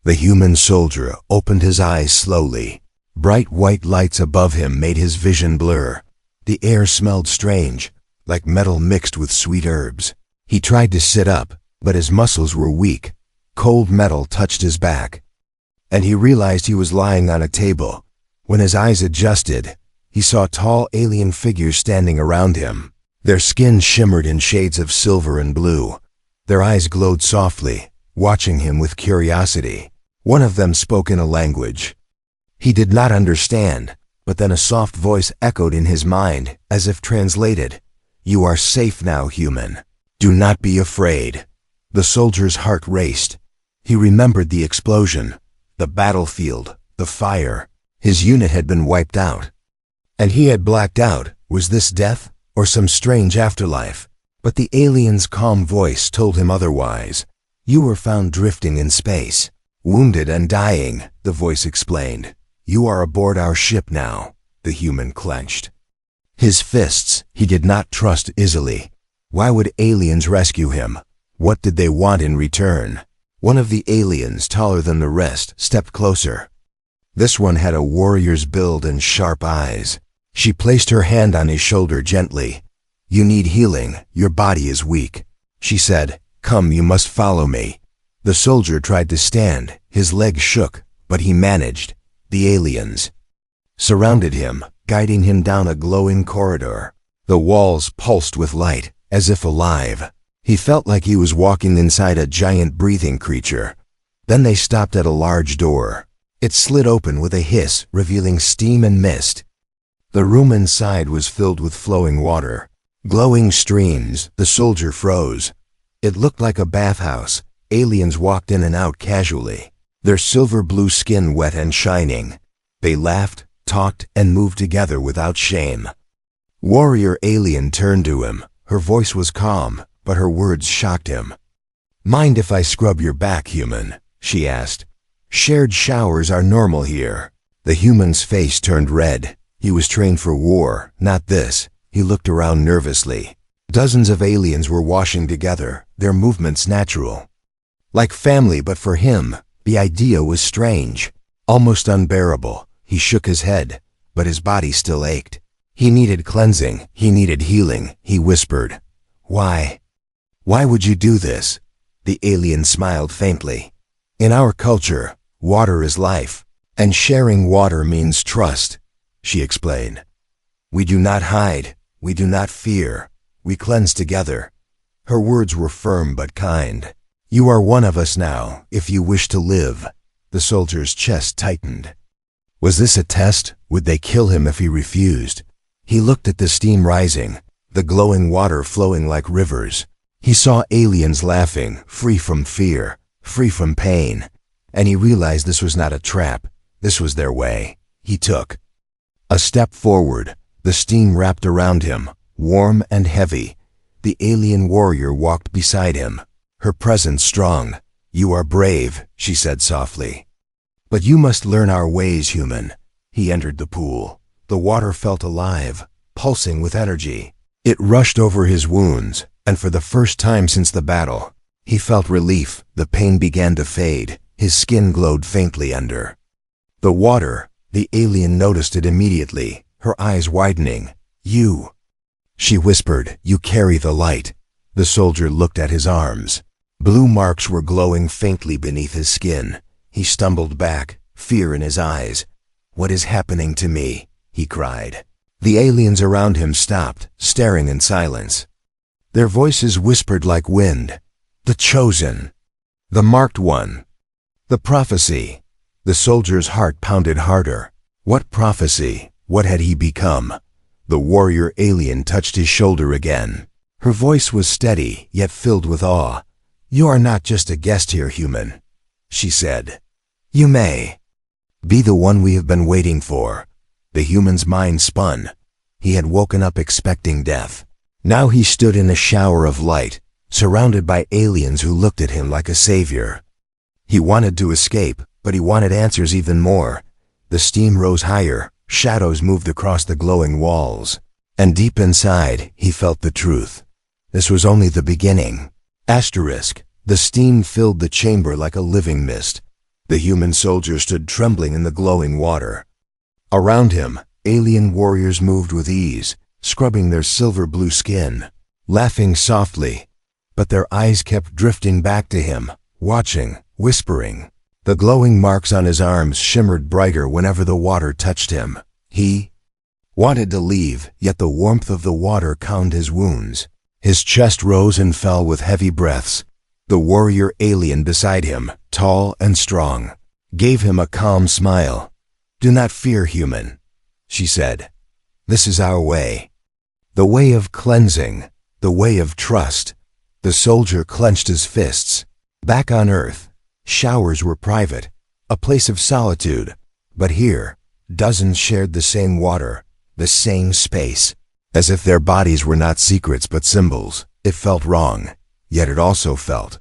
The human soldier opened his eyes slowly. Bright white lights above him made his vision blur. The air smelled strange, like metal mixed with sweet herbs. He tried to sit up, but his muscles were weak. Cold metal touched his back, and he realized he was lying on a table. When his eyes adjusted, he saw tall alien figures standing around him. Their skin shimmered in shades of silver and blue. Their eyes glowed softly, watching him with curiosity. One of them spoke in a language he did not understand, but then a soft voice echoed in his mind, as if translated. "You are safe now, human. Do not be afraid." The soldier's heart raced. He remembered the explosion, the battlefield, the fire. His unit had been wiped out, and he had blacked out. Was this death, or some strange afterlife? But the alien's calm voice told him otherwise. "You were found drifting in space, wounded and dying," the voice explained. "You are aboard our ship now." The human clenched his fists. He did not trust easily. Why would aliens rescue him? What did they want in return? One of the aliens, taller than the rest, stepped closer. This one had a warrior's build and sharp eyes. She placed her hand on his shoulder gently. "You need healing. Your body is weak," she said. "Come, you must follow me." The soldier tried to stand. His legs shook, but he managed. The aliens surrounded him, guiding him down a glowing corridor. The walls pulsed with light, as if alive. He felt like he was walking inside a giant breathing creature. Then they stopped at a large door. It slid open with a hiss, revealing steam and mist. The room inside was filled with flowing water, glowing streams. The soldier froze. It looked like a bathhouse. Aliens walked in and out casually, their silver blue skin wet and shining. They laughed, talked, and moved together without shame. Warrior alien turned to him. Her voice was calm, but her words shocked him. "Mind if I scrub your back, human?" she asked. "Shared showers are normal here." The human's face turned red. He was trained for war, not this. He looked around nervously. Dozens of aliens were washing together, their movements natural. Like family, but for him, the idea was strange, almost unbearable. He shook his head, but his body still ached. He needed cleansing, he needed healing. He whispered, "Why? Why would you do this?" The alien smiled faintly. "In our culture, water is life, and sharing water means trust," she explained. "We do not hide, we do not fear, we cleanse together." Her words were firm but kind. "You are one of us now, if you wish to live." The soldier's chest tightened. Was this a test? Would they kill him if he refused? He looked at the steam rising, the glowing water flowing like rivers. He saw aliens laughing, free from fear, free from pain. And he realized this was not a trap. This was their way. He took a step forward. The steam wrapped around him, warm and heavy. The alien warrior walked beside him, her presence strong. "You are brave," she said softly. "But you must learn our ways, human." He entered the pool. The water felt alive, pulsing with energy. It rushed over his wounds, and for the first time since the battle, he felt relief. The pain began to fade. His skin glowed faintly under the water. The alien noticed it immediately, her eyes widening. "You," she whispered, "you carry the light." The soldier looked at his arms. Blue marks were glowing faintly beneath his skin. He stumbled back, fear in his eyes. "What is happening to me?" he cried. The aliens around him stopped, staring in silence. Their voices whispered like wind. "The chosen. The marked one. The prophecy." The soldier's heart pounded harder. What prophecy? What had he become? The warrior alien touched his shoulder again. Her voice was steady, yet filled with awe. "You are not just a guest here, human," she said. "You may be the one we have been waiting for." The human's mind spun. He had woken up expecting death. Now he stood in a shower of light, surrounded by aliens who looked at him like a savior. He wanted to escape, but he wanted answers even more. The steam rose higher, shadows moved across the glowing walls, and deep inside, he felt the truth. This was only the beginning. Asterisk. The steam filled the chamber like a living mist. The human soldier stood trembling in the glowing water. Around him, alien warriors moved with ease, scrubbing their silver-blue skin, laughing softly, but their eyes kept drifting back to him, watching, whispering. The glowing marks on his arms shimmered brighter whenever the water touched him. He wanted to leave, yet the warmth of the water calmed his wounds. His chest rose and fell with heavy breaths. The warrior alien beside him, tall and strong, gave him a calm smile. "Do not fear, human," she said. "This is our way. The way of cleansing, the way of trust." The soldier clenched his fists. Back on Earth, showers were private, a place of solitude. But here, dozens shared the same water, the same space. As if their bodies were not secrets but symbols. It felt wrong, yet it also felt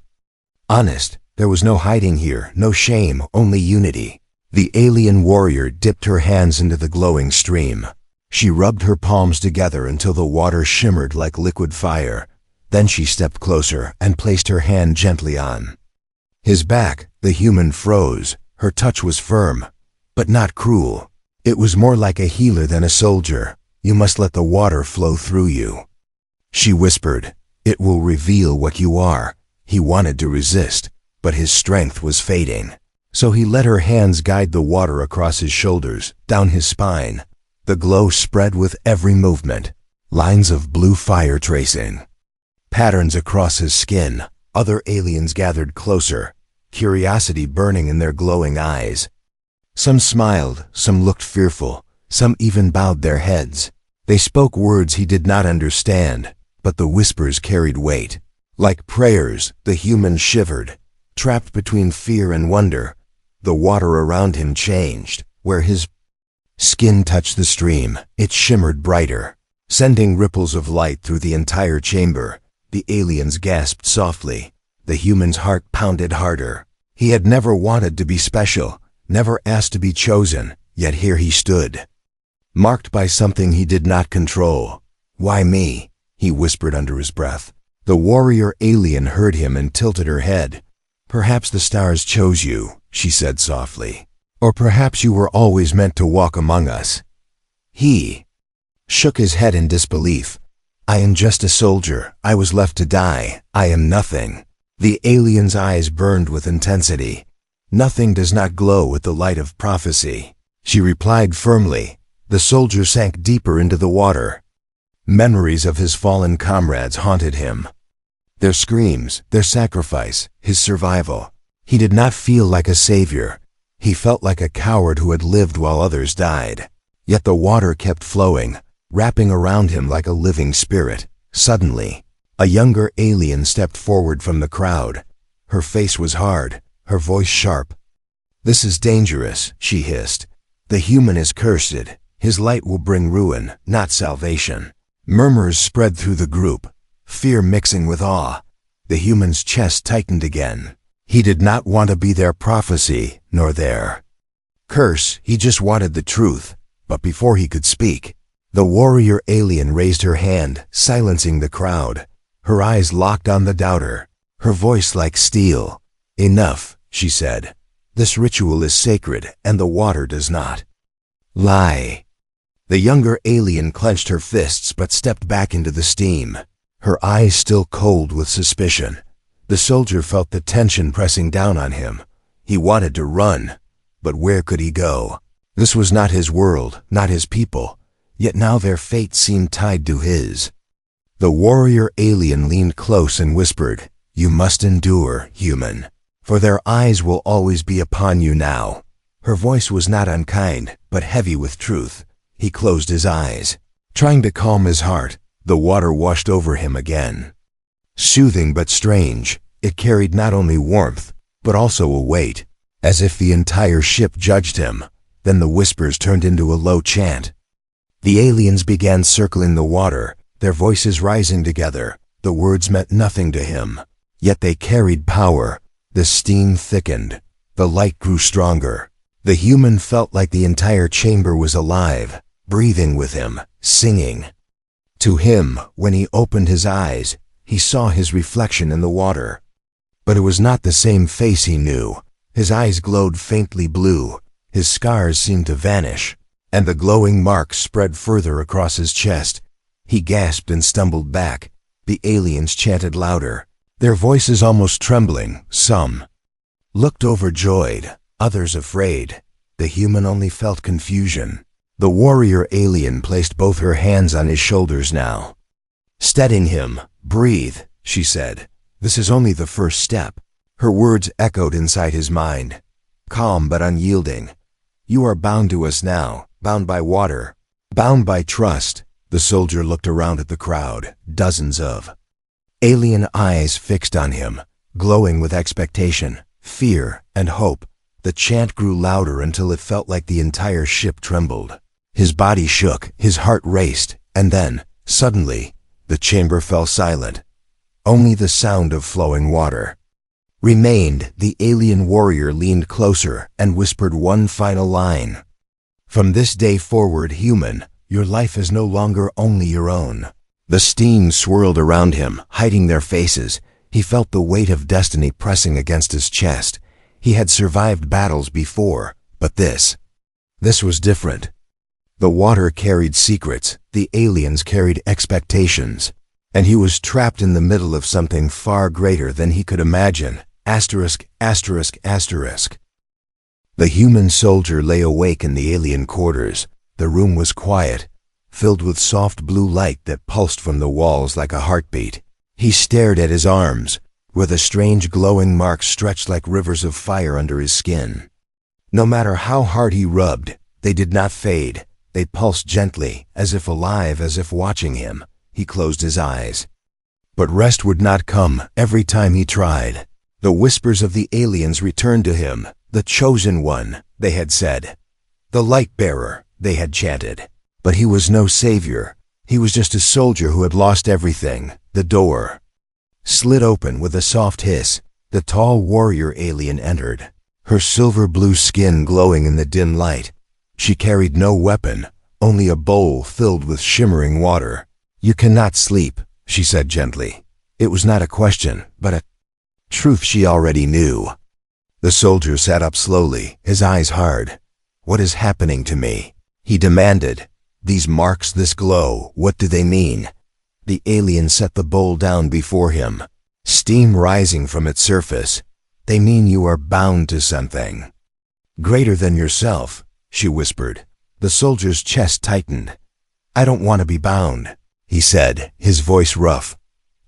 honest. There was no hiding here, no shame, only unity. The alien warrior dipped her hands into the glowing stream. She rubbed her palms together until the water shimmered like liquid fire. Then she stepped closer and placed her hand gently on his back. The human froze. Her touch was firm, but not cruel. It was more like a healer than a soldier. "You must let the water flow through you," she whispered. "It will reveal what you are." He wanted to resist, but his strength was fading. So he let her hands guide the water across his shoulders, down his spine. The glow spread with every movement, lines of blue fire tracing patterns across his skin. Other aliens gathered closer, curiosity burning in their glowing eyes. Some smiled, some looked fearful, some even bowed their heads. They spoke words he did not understand, but the whispers carried weight. Like prayers, the human shivered, trapped between fear and wonder. The water around him changed. Where his skin touched the stream, it shimmered brighter, sending ripples of light through the entire chamber. The aliens gasped softly. The human's heart pounded harder. He had never wanted to be special, never asked to be chosen, yet here he stood, marked by something he did not control. "Why me?" he whispered under his breath. The warrior alien heard him and tilted her head. "Perhaps the stars chose you," she said softly. "Or perhaps you were always meant to walk among us." He shook his head in disbelief. "I am just a soldier. I was left to die. I am nothing." The alien's eyes burned with intensity. "Nothing does not glow with the light of prophecy," she replied firmly. The soldier sank deeper into the water. Memories of his fallen comrades haunted him. Their screams, their sacrifice, his survival. He did not feel like a savior. He felt like a coward who had lived while others died. Yet the water kept flowing, wrapping around him like a living spirit. Suddenly, a younger alien stepped forward from the crowd. Her face was hard, her voice sharp. "This is dangerous," she hissed. "The human is cursed. His light will bring ruin, not salvation." Murmurs spread through the group, fear mixing with awe. The human's chest tightened again. He did not want to be their prophecy, nor their curse. He just wanted the truth. But before he could speak, the warrior alien raised her hand, silencing the crowd. Her eyes locked on the doubter, her voice like steel. "Enough," she said. "This ritual is sacred, and the water does not lie." The younger alien clenched her fists but stepped back into the steam, her eyes still cold with suspicion. The soldier felt the tension pressing down on him. He wanted to run, but where could he go? This was not his world, not his people, yet now their fate seemed tied to his. The warrior alien leaned close and whispered, "You must endure, human, for their eyes will always be upon you now." Her voice was not unkind, but heavy with truth. He closed his eyes, trying to calm his heart. The water washed over him again. Soothing but strange, it carried not only warmth, but also a weight, as if the entire ship judged him. Then the whispers turned into a low chant. The aliens began circling the water, their voices rising together. The words meant nothing to him, yet they carried power. The steam thickened, the light grew stronger. The human felt like the entire chamber was alive, breathing with him, singing. To him, when he opened his eyes, he saw his reflection in the water. But it was not the same face he knew. His eyes glowed faintly blue, his scars seemed to vanish, and the glowing marks spread further across his chest. He gasped and stumbled back. The aliens chanted louder, their voices almost trembling. Some looked overjoyed, others afraid. The human only felt confusion. The warrior alien placed both her hands on his shoulders now. Steadying him, "Breathe," she said. "This is only the first step." Her words echoed inside his mind, calm but unyielding. "You are bound to us now, bound by water, bound by trust." The soldier looked around at the crowd, dozens of alien eyes fixed on him, glowing with expectation, fear, and hope. The chant grew louder until it felt like the entire ship trembled. His body shook, his heart raced, and then, suddenly, the chamber fell silent. Only the sound of flowing water remained. The alien warrior leaned closer and whispered one final line. "From this day forward, human, your life is no longer only your own." The steam swirled around him, hiding their faces. He felt the weight of destiny pressing against his chest. He had survived battles before, but this was different. The water carried secrets, the aliens carried expectations, and he was trapped in the middle of something far greater than he could imagine. Asterisk, asterisk, asterisk. The human soldier lay awake in the alien quarters. The room was quiet, filled with soft blue light that pulsed from the walls like a heartbeat. He stared at his arms, where the strange glowing marks stretched like rivers of fire under his skin. No matter how hard he rubbed, they did not fade. They pulsed gently, as if alive, as if watching him. He closed his eyes. But rest would not come every time he tried. The whispers of the aliens returned to him. "The chosen one," they had said. "The light-bearer," they had chanted. But he was no savior. He was just a soldier who had lost everything. The door slid open with a soft hiss. The tall warrior alien entered, her silver-blue skin glowing in the dim light. She carried no weapon, only a bowl filled with shimmering water. "You cannot sleep," she said gently. It was not a question, but a truth she already knew. The soldier sat up slowly, his eyes hard. "What is happening to me?" he demanded. "These marks, this glow, what do they mean?" The alien set the bowl down before him, steam rising from its surface. "They mean you are bound to something greater than yourself," she whispered. The soldier's chest tightened. "I don't want to be bound," he said, his voice rough.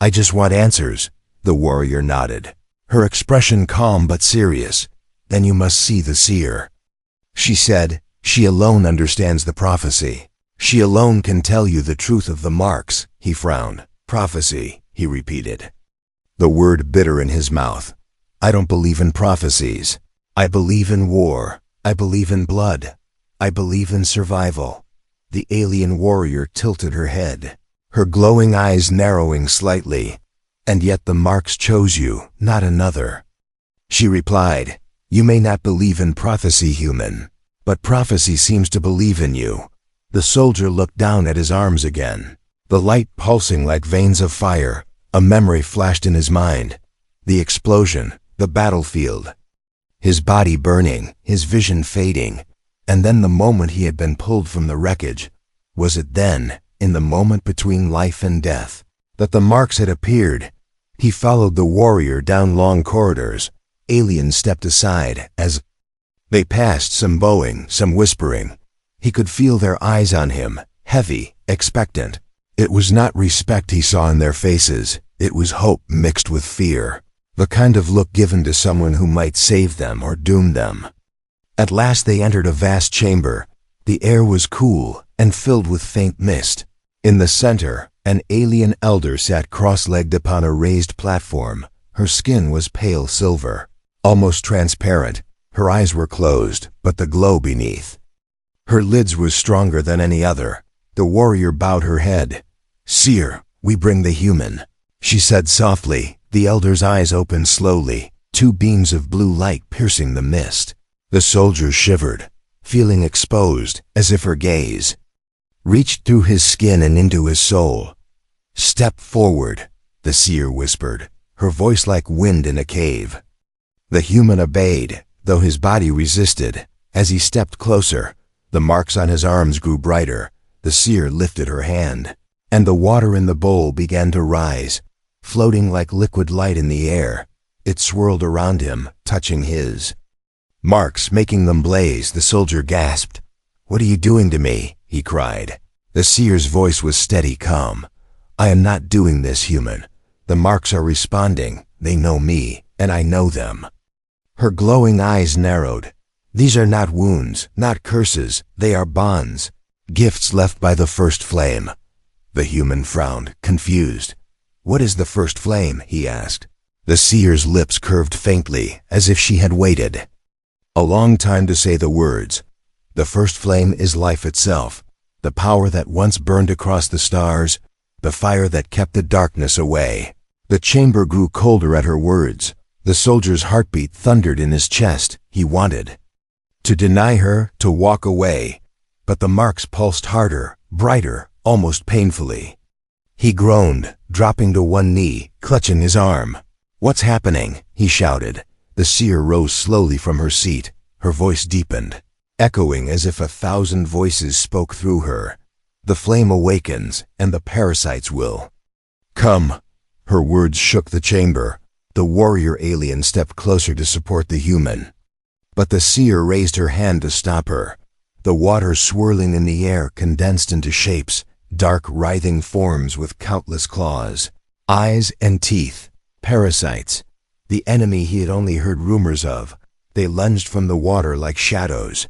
"I just want answers." The warrior nodded, her expression calm but serious. "Then you must see the seer," she said. "She alone understands the prophecy. She alone can tell you the truth of the marks." He frowned. "Prophecy," he repeated, the word bitter in his mouth. "I don't believe in prophecies. I believe in war. I believe in blood. I believe in survival." The alien warrior tilted her head, her glowing eyes narrowing slightly. "And yet the marks chose you, not another," she replied. "You may not believe in prophecy, human, but prophecy seems to believe in you." The soldier looked down at his arms again, the light pulsing like veins of fire. A memory flashed in his mind. The explosion, the battlefield, his body burning, his vision fading. And then the moment he had been pulled from the wreckage. Was it then, in the moment between life and death, that the marks had appeared? He followed the warrior down long corridors. Aliens stepped aside as they passed, some bowing, some whispering. He could feel their eyes on him, heavy, expectant. It was not respect he saw in their faces. It was hope mixed with fear, the kind of look given to someone who might save them or doom them. At last they entered a vast chamber. The air was cool and filled with faint mist. In the center, an alien elder sat cross-legged upon a raised platform. Her skin was pale silver, almost transparent. Her eyes were closed, but the glow beneath her lids was stronger than any other. The warrior bowed her head. "Seer, we bring the human," she said softly. The elder's eyes opened slowly, two beams of blue light piercing the mist. The soldier shivered, feeling exposed, as if her gaze reached through his skin and into his soul. "Step forward," the seer whispered, her voice like wind in a cave. The human obeyed, though his body resisted. As he stepped closer, the marks on his arms grew brighter. The seer lifted her hand, and the water in the bowl began to rise, floating like liquid light in the air. It swirled around him, touching his marks, making them blaze. The soldier gasped. "What are you doing to me?" he cried. The seer's voice was steady, calm. "I am not doing this, human. The marks are responding. They know me, and I know them." Her glowing eyes narrowed. "These are not wounds, not curses. They are bonds, gifts left by the first flame." The human frowned, confused. "What is the first flame?" he asked. The seer's lips curved faintly, as if she had waited a long time to say the words. "The first flame is life itself, the power that once burned across the stars, the fire that kept the darkness away." The chamber grew colder at her words. The soldier's heartbeat thundered in his chest. He wanted to deny her, to walk away, but the marks pulsed harder, brighter, almost painfully. He groaned, dropping to one knee, clutching his arm. "What's happening?" he shouted. The seer rose slowly from her seat. Her voice deepened, echoing as if 1,000 voices spoke through her. "The flame awakens, and the parasites will come." Her words shook the chamber. The warrior alien stepped closer to support the human, but the seer raised her hand to stop her. The water swirling in the air condensed into shapes, dark writhing forms with countless claws, eyes and teeth. Parasites, the enemy he had only heard rumors of. They lunged from the water like shadows,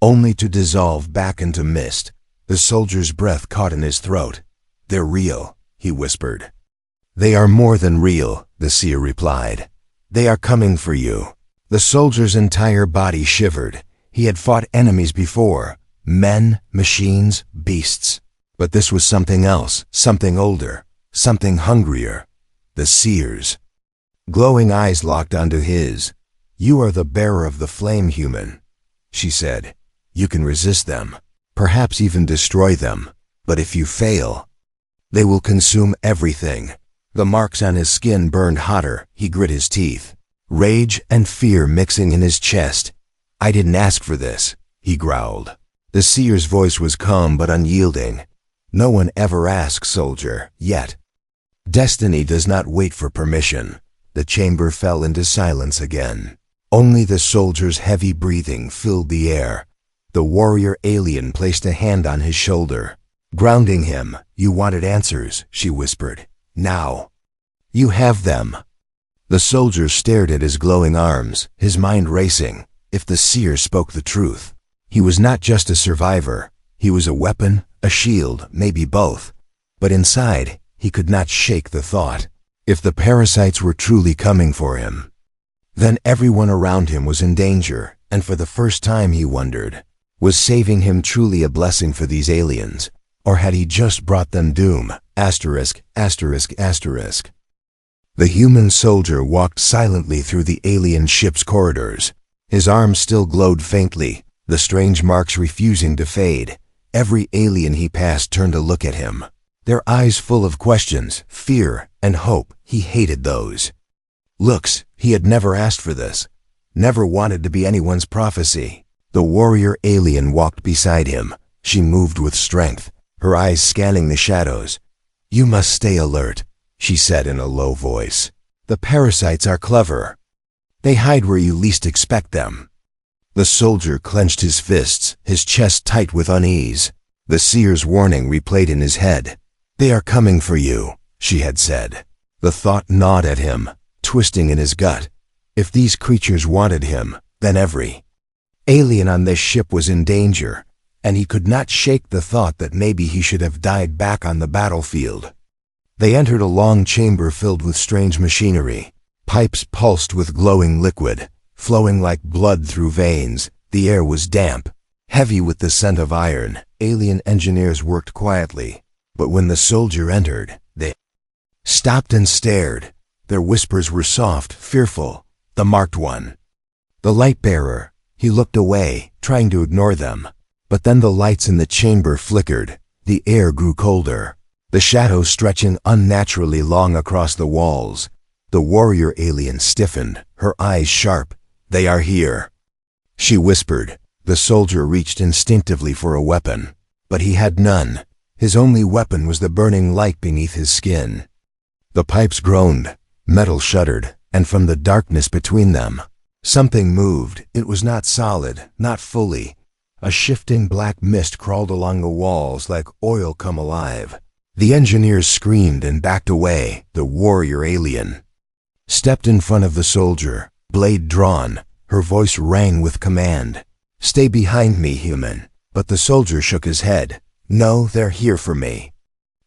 only to dissolve back into mist. The soldier's breath caught in his throat. "They're real," he whispered. "They are more than real," the seer replied. "They are coming for you." The soldier's entire body shivered. He had fought enemies before, men, machines, beasts. But this was something else, something older, something hungrier. The seer's glowing eyes locked onto his. "You are the bearer of the flame, human," she said. "You can resist them, perhaps even destroy them. But if you fail, they will consume everything." The marks on his skin burned hotter. He grit his teeth, rage and fear mixing in his chest. "I didn't ask for this," he growled. The seer's voice was calm but unyielding. "No one ever asks, soldier, yet. Destiny does not wait for permission." The chamber fell into silence again. Only the soldier's heavy breathing filled the air. The warrior alien placed a hand on his shoulder, grounding him. "You wanted answers," she whispered. "Now you have them." The soldier stared at his glowing arms, his mind racing. If the seer spoke the truth, he was not just a survivor. He was a weapon, a shield, maybe both. But inside, he could not shake the thought. If the parasites were truly coming for him, then everyone around him was in danger, and for the first time he wondered, was saving him truly a blessing for these aliens, or had he just brought them doom? Asterisk, asterisk, asterisk. The human soldier walked silently through the alien ship's corridors. His arms still glowed faintly, the strange marks refusing to fade. Every alien he passed turned to look at him, their eyes full of questions, fear, and hope. He hated those looks. He had never asked for this, never wanted to be anyone's prophecy. The warrior alien walked beside him. She moved with strength, her eyes scanning the shadows. "You must stay alert," she said in a low voice. "The parasites are clever. They hide where you least expect them." The soldier clenched his fists, his chest tight with unease. The seer's warning replayed in his head. "They are coming for you," she had said. The thought gnawed at him, twisting in his gut. If these creatures wanted him, then every alien on this ship was in danger, and he could not shake the thought that maybe he should have died back on the battlefield. They entered a long chamber filled with strange machinery. Pipes pulsed with glowing liquid, flowing like blood through veins. The air was damp, heavy with the scent of iron. Alien engineers worked quietly, but when the soldier entered, they stopped and stared. Their whispers were soft, fearful. "The marked one. The light bearer." He looked away, trying to ignore them. But then the lights in the chamber flickered. The air grew colder, the shadows stretching unnaturally long across the walls. The warrior alien stiffened, her eyes sharp. "They are here." she whispered. The soldier reached instinctively for a weapon, but he had none. His only weapon was the burning light beneath his skin. The pipes groaned, metal shuddered, and from the darkness between them, something moved. It was not solid, not fully. A shifting black mist crawled along the walls like oil come alive. The engineers screamed and backed away. The warrior alien stepped in front of the soldier, blade drawn. Her voice rang with command. "Stay behind me, human." But the soldier shook his head. "No, they're here for me."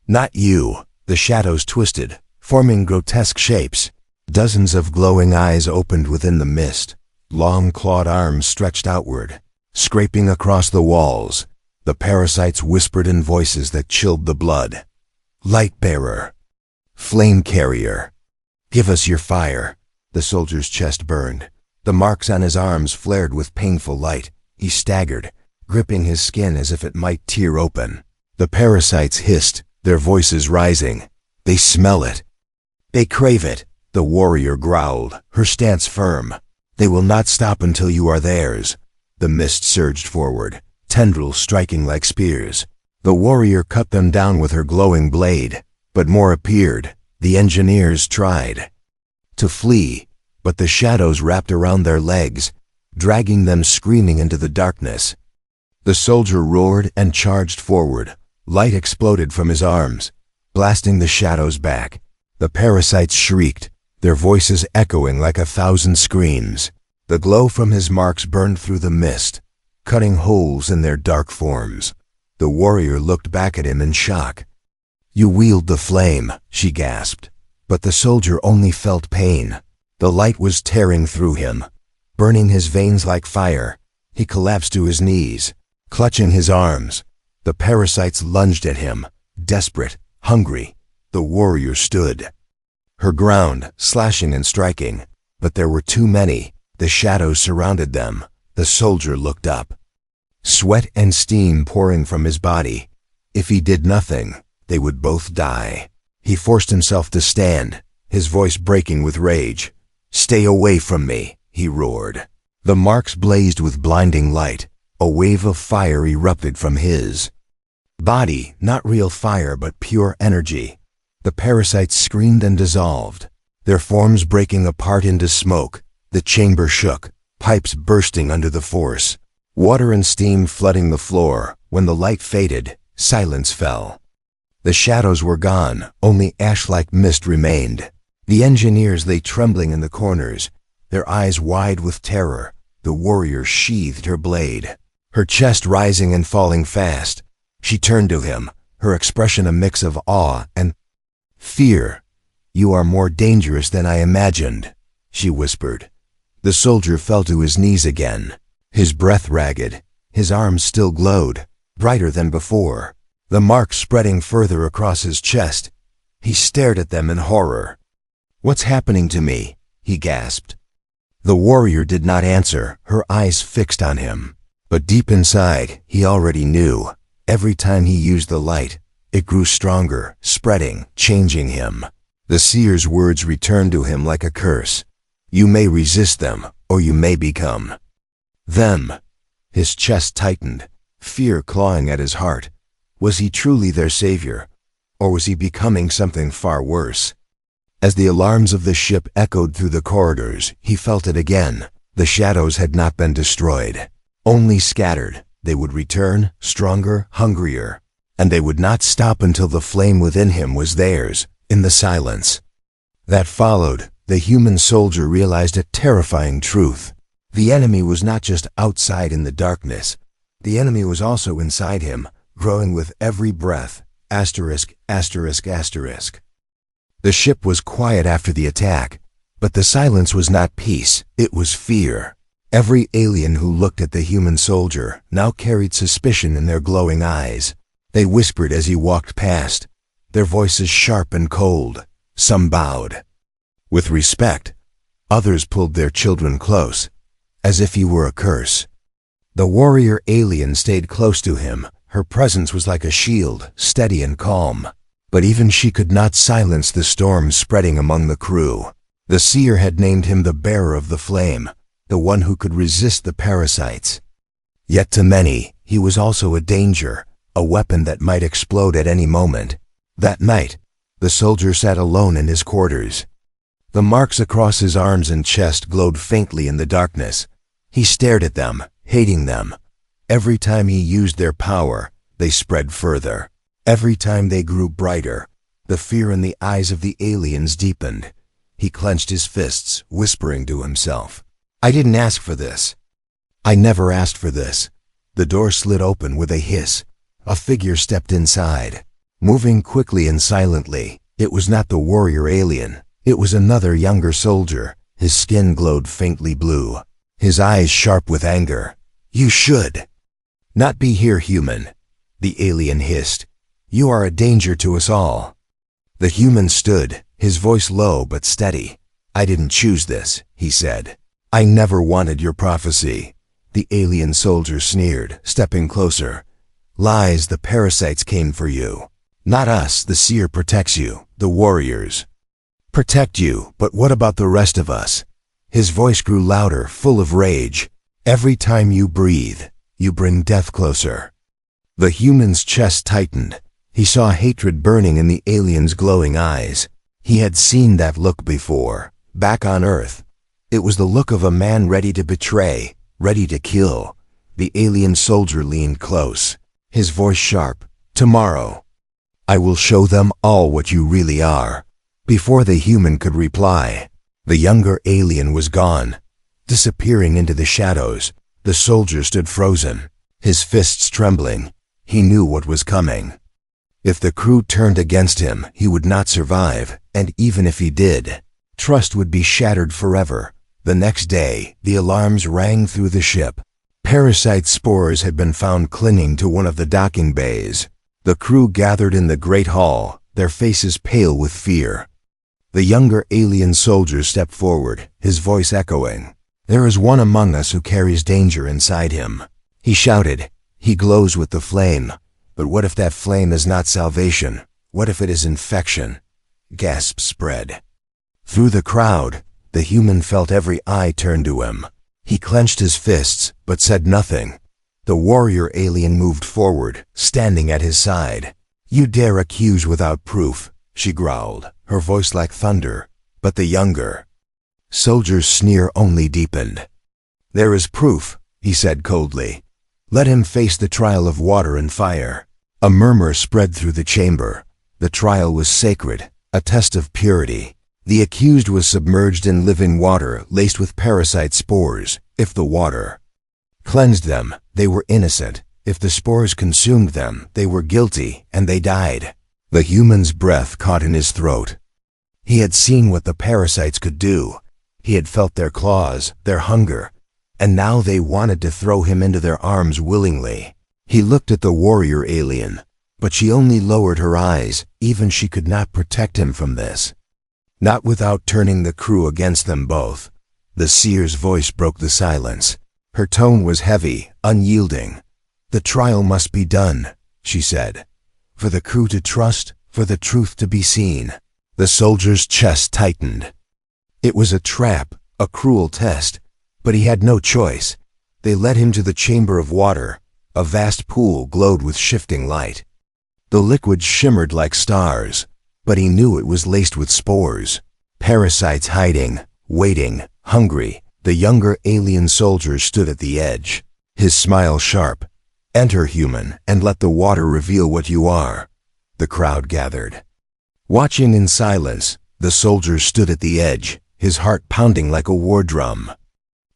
"Not you." The shadows twisted, forming grotesque shapes. Dozens of glowing eyes opened within the mist. Long clawed arms stretched outward, scraping across the walls. The parasites whispered in voices that chilled the blood. "Light bearer. Flame carrier. Give us your fire." The soldier's chest burned. The marks on his arms flared with painful light. He staggered, gripping his skin as if it might tear open. The parasites hissed, their voices rising. "They smell it. They crave it." The warrior growled, her stance firm. "They will not stop until you are theirs." The mist surged forward, tendrils striking like spears. The warrior cut them down with her glowing blade, but more appeared. The engineers tried to flee, but the shadows wrapped around their legs, dragging them screaming into the darkness. The soldier roared and charged forward. Light exploded from his arms, blasting the shadows back. The parasites shrieked, their voices echoing like 1,000 screams. The glow from his marks burned through the mist, cutting holes in their dark forms. The warrior looked back at him in shock. "You wield the flame," she gasped, but the soldier only felt pain. The light was tearing through him, burning his veins like fire. He collapsed to his knees, clutching his arms. The parasites lunged at him, desperate, hungry. The warrior stood her ground, slashing and striking, but there were too many. The shadows surrounded them. The soldier looked up, sweat and steam pouring from his body. If he did nothing, they would both die. He forced himself to stand, his voice breaking with rage. "Stay away from me," he roared. The marks blazed with blinding light. A wave of fire erupted from his body, not real fire but pure energy. The parasites screamed and dissolved, their forms breaking apart into smoke. The chamber shook, pipes bursting under the force, water and steam flooding the floor. When the light faded, silence fell. The shadows were gone, only ash-like mist remained. The engineers lay trembling in the corners, their eyes wide with terror. The warrior sheathed her blade, her chest rising and falling fast. She turned to him, her expression a mix of awe and fear. "You are more dangerous than I imagined," she whispered. The soldier fell to his knees again, his breath ragged. His arms still glowed, brighter than before, the marks spreading further across his chest. He stared at them in horror. "What's happening to me?" he gasped. The warrior did not answer, her eyes fixed on him. But deep inside, he already knew. Every time he used the light, it grew stronger, spreading, changing him. The seer's words returned to him like a curse. "You may resist them, or you may become them." His chest tightened, fear clawing at his heart. Was he truly their savior, or was he becoming something far worse? As the alarms of the ship echoed through the corridors, he felt it again. The shadows had not been destroyed, only scattered. They would return, stronger, hungrier, and they would not stop until the flame within him was theirs. In the silence that followed, the human soldier realized a terrifying truth. The enemy was not just outside in the darkness. The enemy was also inside him, growing with every breath. Asterisk, asterisk, asterisk. The ship was quiet after the attack, but the silence was not peace, it was fear. Every alien who looked at the human soldier now carried suspicion in their glowing eyes. They whispered as he walked past, their voices sharp and cold. Some bowed with respect, others pulled their children close, as if he were a curse. The warrior alien stayed close to him. Her presence was like a shield, steady and calm. But even she could not silence the storm spreading among the crew. The seer had named him the bearer of the flame, the one who could resist the parasites. Yet to many, he was also a danger, a weapon that might explode at any moment. That night, the soldier sat alone in his quarters. The marks across his arms and chest glowed faintly in the darkness. He stared at them, hating them. Every time he used their power, they spread further. Every time they grew brighter, the fear in the eyes of the aliens deepened. He clenched his fists, whispering to himself, "I didn't ask for this. I never asked for this." The door slid open with a hiss. A figure stepped inside. Moving quickly and silently, it was not the warrior alien. It was another younger soldier. His skin glowed faintly blue, his eyes sharp with anger. "You should not be here, human," the alien hissed. "You are a danger to us all." The human stood, his voice low but steady. "I didn't choose this," he said. "I never wanted your prophecy." The alien soldier sneered, stepping closer. "Lies, the parasites came for you. Not us, the seer protects you, the warriors protect you, but what about the rest of us?" His voice grew louder, full of rage. "Every time you breathe, you bring death closer." The human's chest tightened. He saw hatred burning in the alien's glowing eyes. He had seen that look before, back on Earth. It was the look of a man ready to betray, ready to kill. The alien soldier leaned close, his voice sharp. "Tomorrow, I will show them all what you really are." Before the human could reply, the younger alien was gone, disappearing into the shadows. The soldier stood frozen, his fists trembling. He knew what was coming. If the crew turned against him, he would not survive, and even if he did, trust would be shattered forever. The next day, the alarms rang through the ship. Parasite spores had been found clinging to one of the docking bays. The crew gathered in the great hall, their faces pale with fear. The younger alien soldier stepped forward, his voice echoing. "There is one among us who carries danger inside him," he shouted. "He glows with the flame. But what if that flame is not salvation? What if it is infection?" Gasps spread through the crowd. The human felt every eye turn to him. He clenched his fists, but said nothing. The warrior alien moved forward, standing at his side. "You dare accuse without proof," she growled, her voice like thunder. But the younger soldier's sneer only deepened. "There is proof," he said coldly. "Let him face the trial of water and fire." A murmur spread through the chamber. The trial was sacred, a test of purity. The accused was submerged in living water laced with parasite spores. If the water cleansed them, they were innocent. If the spores consumed them, they were guilty, and they died. The human's breath caught in his throat. He had seen what the parasites could do. He had felt their claws, their hunger, and now they wanted to throw him into their arms willingly. He looked at the warrior alien, but she only lowered her eyes. Even she could not protect him from this. Not without turning the crew against them both. The seer's voice broke the silence. Her tone was heavy, unyielding. "The trial must be done," she said. "For the crew to trust, for the truth to be seen." The soldier's chest tightened. It was a trap, a cruel test, but he had no choice. They led him to the chamber of water. A vast pool glowed with shifting light. The liquid shimmered like stars, but he knew it was laced with spores. Parasites hiding, waiting, hungry. The younger alien soldier stood at the edge, his smile sharp. "Enter, human, and let the water reveal what you are." The crowd gathered. Watching in silence, the soldier stood at the edge, his heart pounding like a war drum.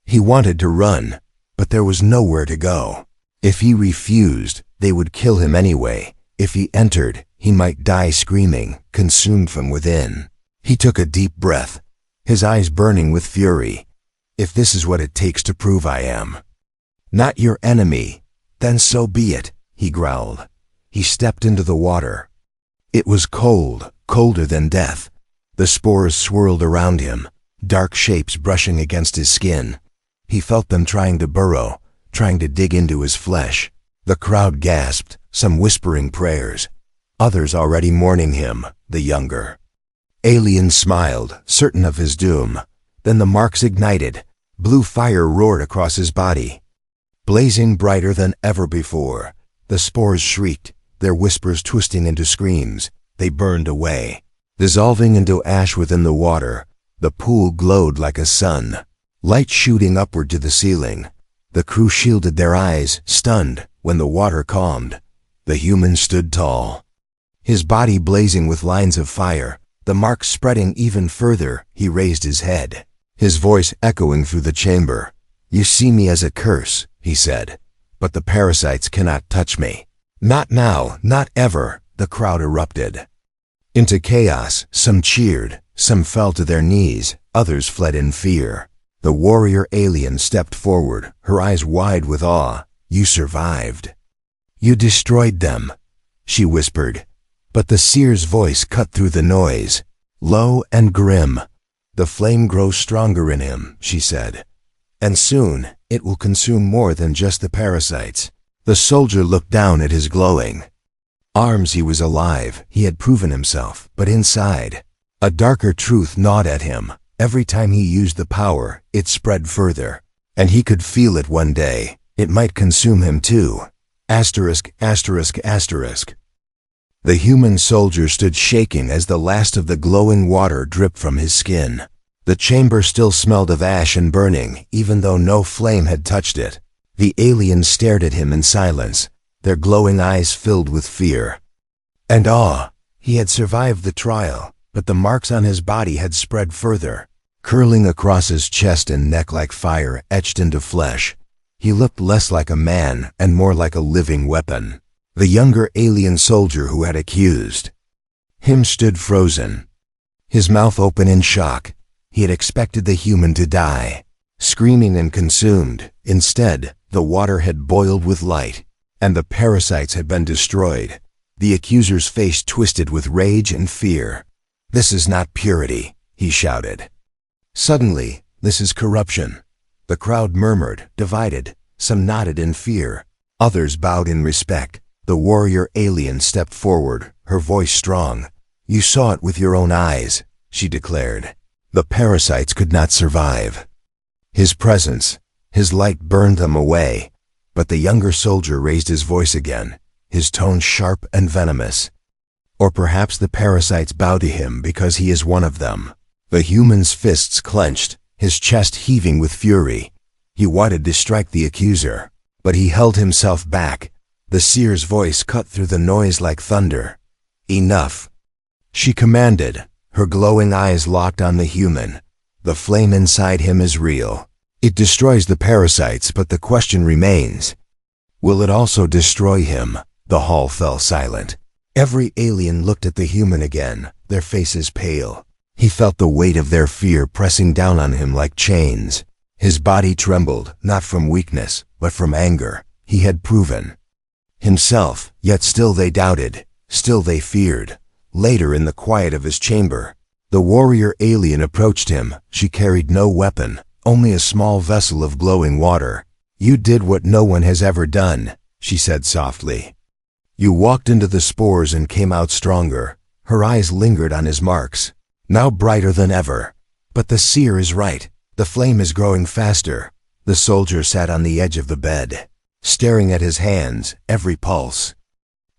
He wanted to run, but there was nowhere to go. If he refused, they would kill him anyway. If he entered, he might die screaming, consumed from within. He took a deep breath, his eyes burning with fury. "If this is what it takes to prove I am not your enemy, then so be it," he growled. He stepped into the water. It was cold, colder than death. The spores swirled around him, dark shapes brushing against his skin. He felt them trying to burrow, trying to dig into his flesh. The crowd gasped, some whispering prayers, others already mourning him, the younger alien smiled, certain of his doom. Then the marks ignited. Blue fire roared across his body. Blazing brighter than ever before, the spores shrieked, their whispers twisting into screams. They burned away. Dissolving into ash within the water, the pool glowed like a sun, light shooting upward to the ceiling. The crew shielded their eyes, stunned, when the water calmed. The human stood tall, his body blazing with lines of fire, the marks spreading even further. He raised his head, his voice echoing through the chamber. "You see me as a curse," he said, "but the parasites cannot touch me. Not now, not ever." The crowd erupted into chaos. Some cheered, some fell to their knees, others fled in fear. The warrior alien stepped forward, her eyes wide with awe. "You survived. You destroyed them," she whispered. But the seer's voice cut through the noise, low and grim. "The flame grows stronger in him," she said, "and soon it will consume more than just the parasites." The soldier looked down at his glowing arms. He was alive, he had proven himself, but inside, a darker truth gnawed at him. Every time he used the power, it spread further, and he could feel it one day. It might consume him too. Asterisk, asterisk, asterisk. The human soldier stood shaking as the last of the glowing water dripped from his skin. The chamber still smelled of ash and burning, even though no flame had touched it. The aliens stared at him in silence, their glowing eyes filled with fear and awe. He had survived the trial, but the marks on his body had spread further, curling across his chest and neck like fire etched into flesh. He looked less like a man and more like a living weapon. The younger alien soldier who had accused him stood frozen, his mouth open in shock. He had expected the human to die, screaming and consumed. Instead, the water had boiled with light, and the parasites had been destroyed. The accuser's face twisted with rage and fear. "This is not purity," he shouted. "Suddenly, this is corruption." The crowd murmured, divided. Some nodded in fear, others bowed in respect. The warrior alien stepped forward, her voice strong. "You saw it with your own eyes," she declared. "The parasites could not survive. His presence, his light burned them away." But the younger soldier raised his voice again, his tone sharp and venomous. "Or perhaps the parasites bow to him because he is one of them." The human's fists clenched, his chest heaving with fury. He wanted to strike the accuser, but he held himself back. The seer's voice cut through the noise like thunder. "Enough," she commanded, her glowing eyes locked on the human. "The flame inside him is real. It destroys the parasites, but the question remains, will it also destroy him?" The hall fell silent. Every alien looked at the human again, their faces pale. He felt the weight of their fear pressing down on him like chains. His body trembled, not from weakness, but from anger. He had proven himself, yet still they doubted, still they feared. Later, in the quiet of his chamber, the warrior alien approached him. She carried no weapon, only a small vessel of glowing water. "You did what no one has ever done," she said softly. "You walked into the spores and came out stronger." Her eyes lingered on his marks, now brighter than ever. "But the seer is right. The flame is growing faster." The soldier sat on the edge of the bed, staring at his hands. Every pulse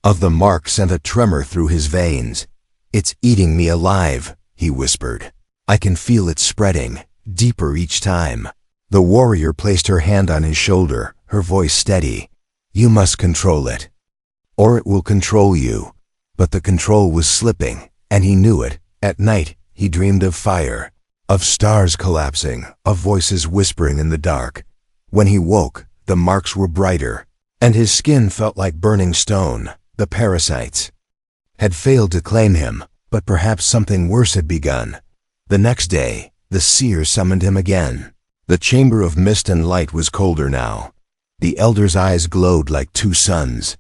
of the mark sent a tremor through his veins. "It's eating me alive," he whispered. "I can feel it spreading, deeper each time." The warrior placed her hand on his shoulder, her voice steady. "You must control it, or it will control you." But the control was slipping, and he knew it. At night, he dreamed of fire, of stars collapsing, of voices whispering in the dark. When he woke, the marks were brighter, and his skin felt like burning stone. The parasites had failed to claim him, but perhaps something worse had begun. The next day, the seer summoned him again. The chamber of mist and light was colder now. The elder's eyes glowed like two suns,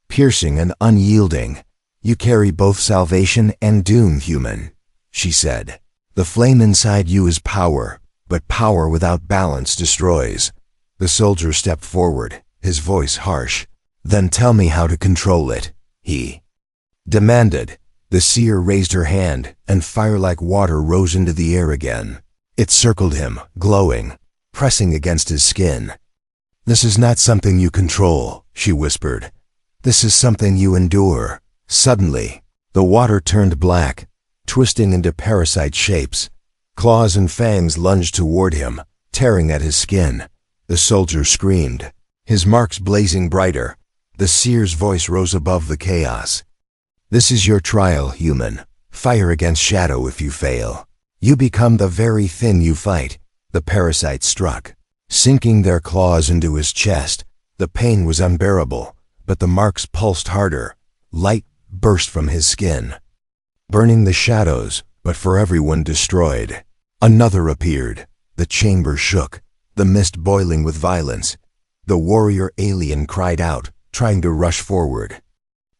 piercing and unyielding. "You carry both salvation and doom, human," she said. "The flame inside you is power, but power without balance destroys." The soldier stepped forward, his voice harsh. "Then tell me how to control it," he demanded. The seer raised her hand, and fire like water rose into the air again. It circled him, glowing, pressing against his skin. "This is not something you control," she whispered. "This is something you endure." Suddenly, the water turned black, twisting into parasite shapes. Claws and fangs lunged toward him, tearing at his skin. The soldier screamed, his marks blazing brighter. The seer's voice rose above the chaos. "This is your trial, human. Fire against shadow if you fail. You become the very thing you fight." The parasite struck, sinking their claws into his chest. The pain was unbearable, but the marks pulsed harder. Light burst from his skin, burning the shadows, but for everyone destroyed. Another appeared. The chamber shook, the mist boiling with violence. The warrior alien cried out, trying to rush forward.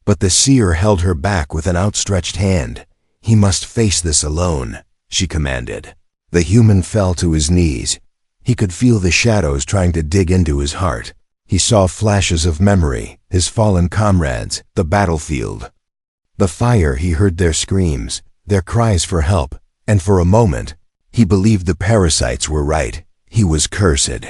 But the seer held her back with an outstretched hand. "He must face this alone," she commanded. The human fell to his knees. He could feel the shadows trying to dig into his heart. He saw flashes of memory, his fallen comrades, the battlefield. The fire, he heard their screams, their cries for help, and for a moment, he believed the parasites were right. He was cursed.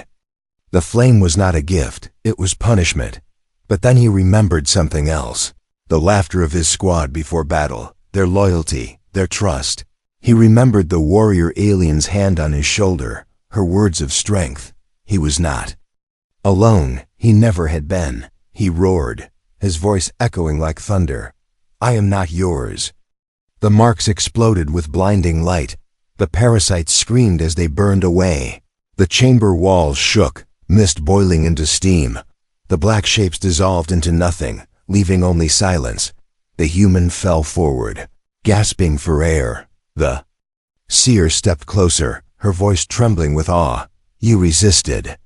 The flame was not a gift, it was punishment. But then he remembered something else. The laughter of his squad before battle, their loyalty, their trust. He remembered the warrior alien's hand on his shoulder, her words of strength. He was not alone. He never had been. He roared, his voice echoing like thunder. "I am not yours." The marks exploded with blinding light. The parasites screamed as they burned away. The chamber walls shook, mist boiling into steam. The black shapes dissolved into nothing, leaving only silence. The human fell forward, gasping for air. The seer stepped closer, her voice trembling with awe. "You resisted.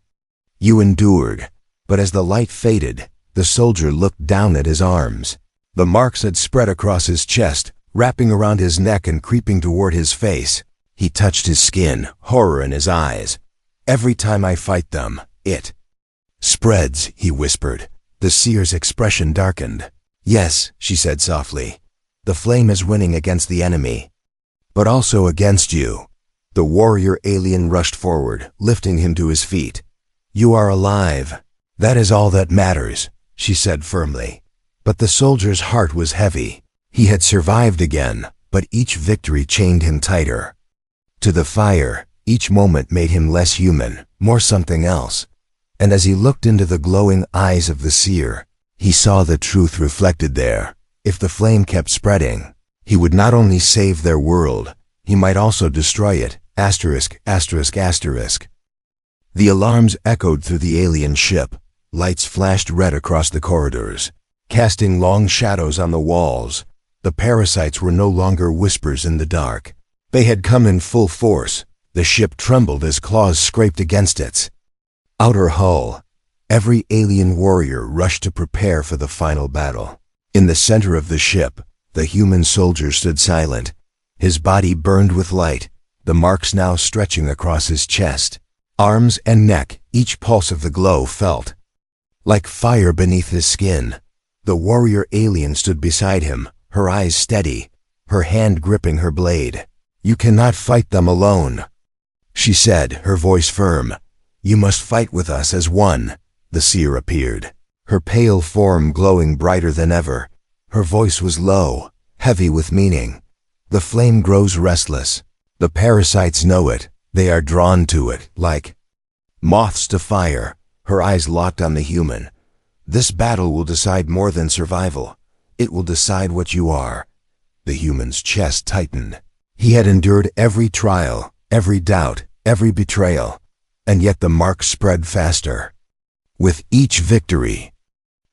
You endured." But as the light faded, the soldier looked down at his arms. The marks had spread across his chest, wrapping around his neck and creeping toward his face. He touched his skin, horror in his eyes. "Every time I fight them, it spreads," he whispered. The seer's expression darkened. "Yes," she said softly. "The flame is winning against the enemy, but also against you." The warrior alien rushed forward, lifting him to his feet. "You are alive. That is all that matters," she said firmly. But the soldier's heart was heavy. He had survived again, but each victory chained him tighter to the fire. Each moment made him less human, more something else. And as he looked into the glowing eyes of the seer, he saw the truth reflected there. If the flame kept spreading, he would not only save their world, he might also destroy it. Asterisk, asterisk, asterisk. The alarms echoed through the alien ship. Lights flashed red across the corridors, casting long shadows on the walls. The parasites were no longer whispers in the dark. They had come in full force. The ship trembled as claws scraped against its outer hull. Every alien warrior rushed to prepare for the final battle. In the center of the ship, the human soldier stood silent. His body burned with light, the marks now stretching across his chest, arms and neck. Each pulse of the glow felt like fire beneath his skin. The warrior alien stood beside him, her eyes steady, her hand gripping her blade. "You cannot fight them alone," she said, her voice firm. "You must fight with us as one." The seer appeared, her pale form glowing brighter than ever. Her voice was low, heavy with meaning. "The flame grows restless. The parasites know it. They are drawn to it, like moths to fire." Her eyes locked on the human. "This battle will decide more than survival. It will decide what you are." The human's chest tightened. He had endured every trial, every doubt, every betrayal, and yet the marks spread faster. With each victory,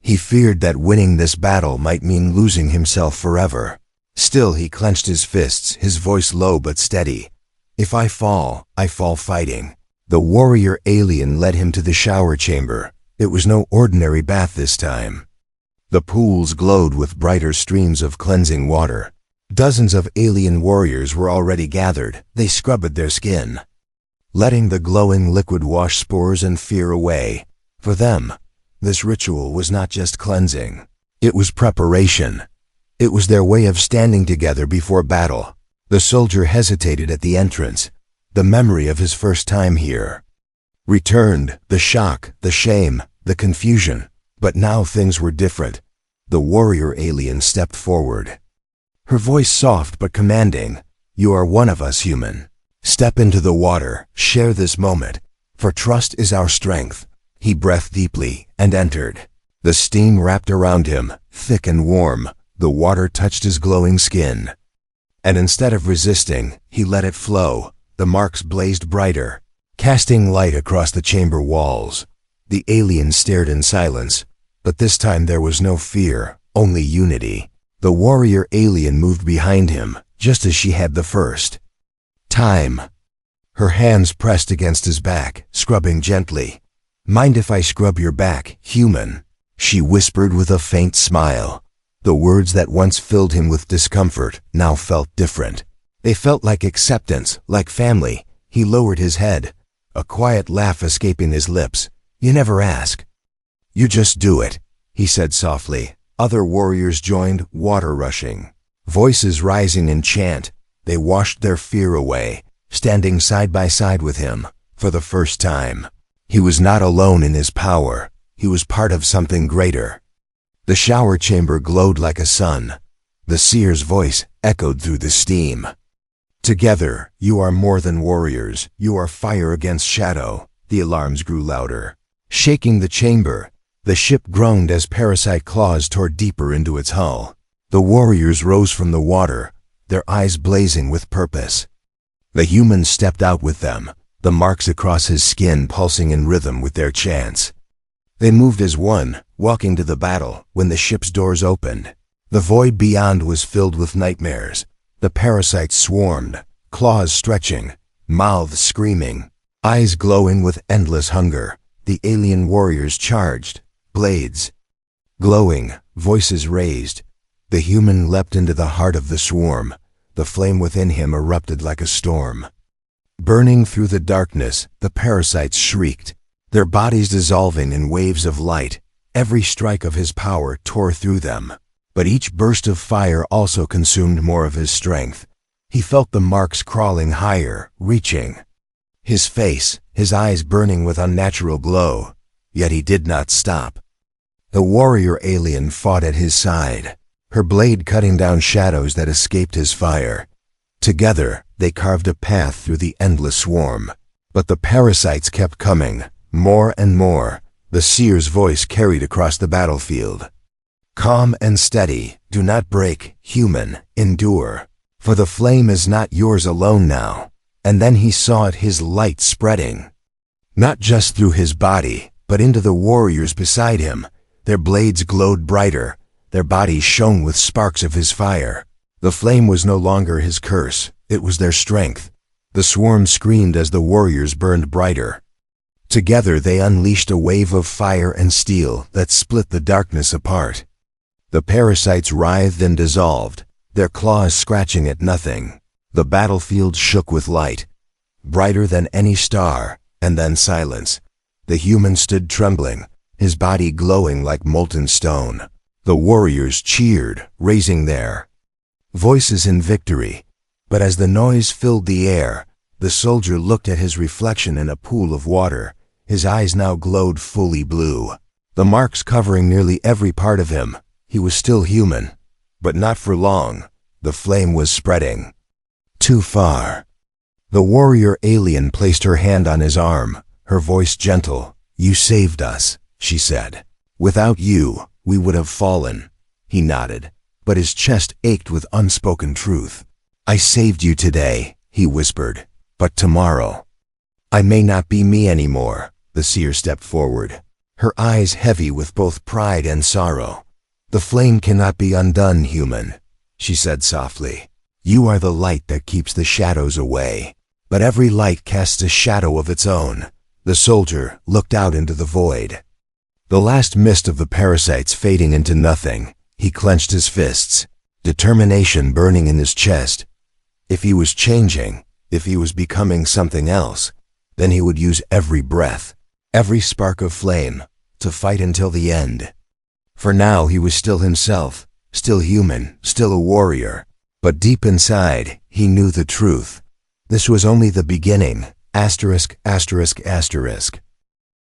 he feared that winning this battle might mean losing himself forever. Still he clenched his fists, his voice low but steady. "If I fall, I fall fighting." The warrior alien led him to the shower chamber. It was no ordinary bath this time. The pools glowed with brighter streams of cleansing water. Dozens of alien warriors were already gathered. They scrubbed their skin, letting the glowing liquid wash spores and fear away. For them, this ritual was not just cleansing. It was preparation. It was their way of standing together before battle. The soldier hesitated at the entrance, the memory of his first time here. returned, the shock, the shame, the confusion. But now things were different. The warrior alien stepped forward. Her voice soft but commanding. You are one of us, human. Step into the water, share this moment, for trust is our strength. He breathed deeply and entered. The steam wrapped around him, thick and warm. The water touched his glowing skin. And instead of resisting, he let it flow. The marks blazed brighter, casting light across the chamber walls. The alien stared in silence, but this time there was no fear, only unity. The warrior alien moved behind him, just as she had the first time. Her hands pressed against his back, scrubbing gently. Mind if I scrub your back, human? She whispered with a faint smile. The words that once filled him with discomfort now felt different. They felt like acceptance, like family. He lowered his head, a quiet laugh escaping his lips. You never ask. You just do it, he said softly. Other warriors joined, water rushing. Voices rising in chant. They washed their fear away, standing side by side with him. For the first time, he was not alone in his power. He was part of something greater. The shower chamber glowed like a sun. The seer's voice echoed through the steam. Together, you are more than warriors. You are fire against shadow. The alarms grew louder. Shaking the chamber, the ship groaned as parasite claws tore deeper into its hull. The warriors rose from the water, their eyes blazing with purpose. The humans stepped out with them, the marks across his skin pulsing in rhythm with their chants. They moved as one, walking to the battle, when the ship's doors opened. The void beyond was filled with nightmares. The parasites swarmed, claws stretching, mouths screaming, eyes glowing with endless hunger. The alien warriors charged, blades glowing, voices raised. The human leapt into the heart of the swarm. The flame within him erupted like a storm. Burning through the darkness, the parasites shrieked, their bodies dissolving in waves of light. Every strike of his power tore through them, but each burst of fire also consumed more of his strength. He felt the marks crawling higher, reaching his face, his eyes burning with unnatural glow, yet he did not stop. The warrior alien fought at his side, her blade cutting down shadows that escaped his fire. Together, they carved a path through the endless swarm. But the parasites kept coming, more and more. The seer's voice carried across the battlefield. Calm and steady, do not break, human, endure. For the flame is not yours alone now. And then he saw it, his light spreading. Not just through his body, but into the warriors beside him. Their blades glowed brighter. Their bodies shone with sparks of his fire. The flame was no longer his curse, it was their strength. The swarm screamed as the warriors burned brighter. Together they unleashed a wave of fire and steel that split the darkness apart. The parasites writhed and dissolved, their claws scratching at nothing. The battlefield shook with light, brighter than any star, and then silence. The human stood trembling, his body glowing like molten stone. The warriors cheered, raising their voices in victory. But as the noise filled the air, the soldier looked at his reflection in a pool of water. His eyes now glowed fully blue, the marks covering nearly every part of him. He was still human, but not for long. The flame was spreading too far. The warrior alien placed her hand on his arm, her voice gentle. You saved us, she said. Without you, we would have fallen. He nodded, but his chest ached with unspoken truth. I saved you today, he whispered, but tomorrow, I may not be me anymore. The seer stepped forward, her eyes heavy with both pride and sorrow. The flame cannot be undone, human, she said softly. You are the light that keeps the shadows away, but every light casts a shadow of its own. The soldier looked out into the void, the last mist of the parasites fading into nothing. He clenched his fists, determination burning in his chest. If he was changing, if he was becoming something else, then he would use every breath, every spark of flame, to fight until the end. For now he was still himself, still human, still a warrior. But deep inside, he knew the truth. This was only the beginning. Asterisk, asterisk, asterisk.